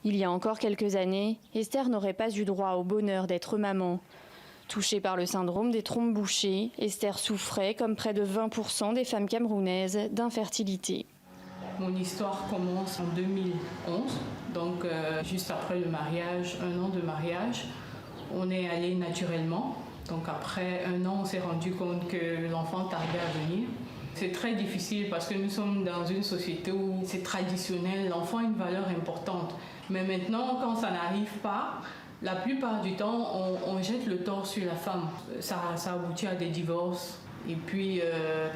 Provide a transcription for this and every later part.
Il y a encore quelques années, Esther n'aurait pas eu droit au bonheur d'être maman. Touchée par le syndrome des trompes bouchées, Esther souffrait, comme près de 20% des femmes camerounaises, d'infertilité. Mon histoire commence en 2011, donc juste après le mariage, 1 an de mariage. On est allé naturellement, donc après 1 an, on s'est rendu compte que l'enfant tardait à venir. C'est très difficile parce que nous sommes dans une société où c'est traditionnel, l'enfant a une valeur importante. Mais maintenant, quand ça n'arrive pas, la plupart du temps, on jette le tort sur la femme. Ça aboutit à des divorces. Et puis,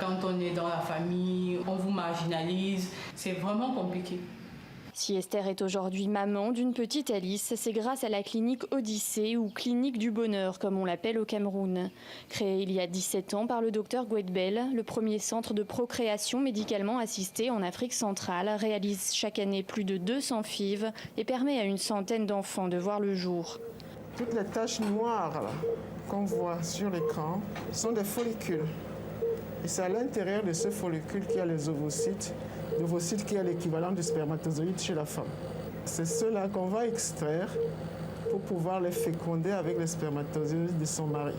quand on est dans la famille, on vous marginalise. C'est vraiment compliqué. Si Esther est aujourd'hui maman d'une petite Alice, c'est grâce à la clinique Odyssée ou clinique du bonheur, comme on l'appelle au Cameroun. Créée il y a 17 ans par le docteur Gweitbel, le premier centre de procréation médicalement assistée en Afrique centrale réalise chaque année plus de 200 FIV et permet à une centaine d'enfants de voir le jour. Toutes les taches noires qu'on voit sur l'écran sont des follicules. Et c'est à l'intérieur de ce follicule qu'il y a les ovocytes. L'ovocyte qui est l'équivalent du spermatozoïde chez la femme. C'est ceux-là qu'on va extraire pour pouvoir les féconder avec les spermatozoïdes de son mari.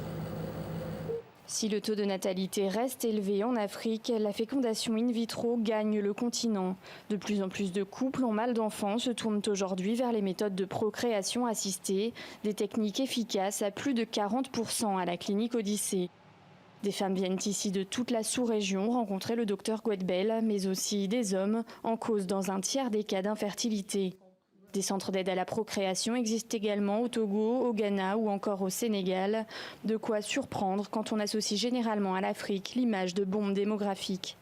Si le taux de natalité reste élevé en Afrique, la fécondation in vitro gagne le continent. De plus en plus de couples en mal d'enfants se tournent aujourd'hui vers les méthodes de procréation assistée, des techniques efficaces à plus de 40% à la clinique Odyssée. Des femmes viennent ici de toute la sous-région rencontrer le docteur Gweitbel, mais aussi des hommes en cause dans un tiers des cas d'infertilité. Des centres d'aide à la procréation existent également au Togo, au Ghana ou encore au Sénégal. De quoi surprendre quand on associe généralement à l'Afrique l'image de bombe démographique.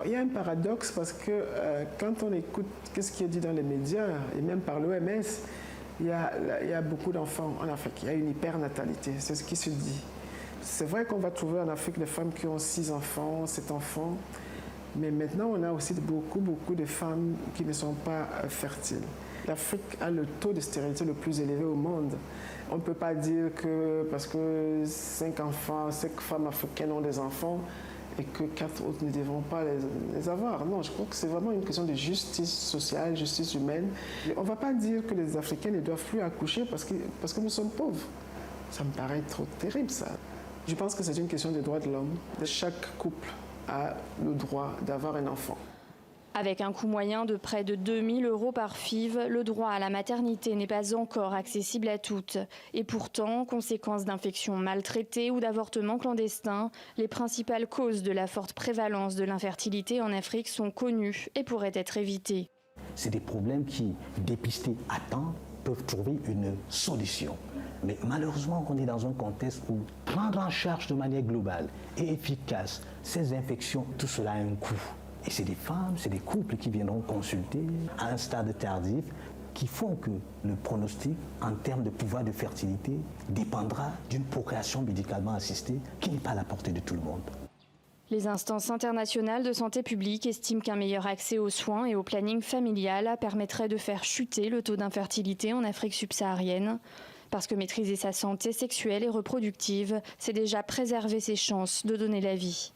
Il y a un paradoxe parce que quand on écoute ce qui est dit dans les médias et même par l'OMS, il y a beaucoup d'enfants en Afrique. Il y a une hypernatalité, c'est ce qui se dit. C'est vrai qu'on va trouver en Afrique des femmes qui ont 6 enfants, 7 enfants, mais maintenant on a aussi beaucoup de femmes qui ne sont pas fertiles. L'Afrique a le taux de stérilité le plus élevé au monde. On ne peut pas dire que parce que 5 femmes africaines ont des enfants et que 4 autres ne devront pas les avoir. Non, je crois que c'est vraiment une question de justice sociale, justice humaine. On ne va pas dire que les Africains ne doivent plus accoucher parce que nous sommes pauvres. Ça me paraît trop terrible, ça. Je pense que c'est une question des droits de l'homme. Chaque couple a le droit d'avoir un enfant. Avec un coût moyen de près de 2 000 € par FIV, le droit à la maternité n'est pas encore accessible à toutes. Et pourtant, conséquence d'infections maltraitées ou d'avortements clandestins, les principales causes de la forte prévalence de l'infertilité en Afrique sont connues et pourraient être évitées. C'est des problèmes qui, dépistés à temps, peuvent trouver une solution. Mais malheureusement, on est dans un contexte où prendre en charge de manière globale et efficace ces infections, tout cela a un coût. Et c'est des femmes, c'est des couples qui viendront consulter à un stade tardif qui font que le pronostic en termes de pouvoir de fertilité dépendra d'une procréation médicalement assistée qui n'est pas à la portée de tout le monde. Les instances internationales de santé publique estiment qu'un meilleur accès aux soins et au planning familial permettrait de faire chuter le taux d'infertilité en Afrique subsaharienne. Parce que maîtriser sa santé sexuelle et reproductive, c'est déjà préserver ses chances de donner la vie.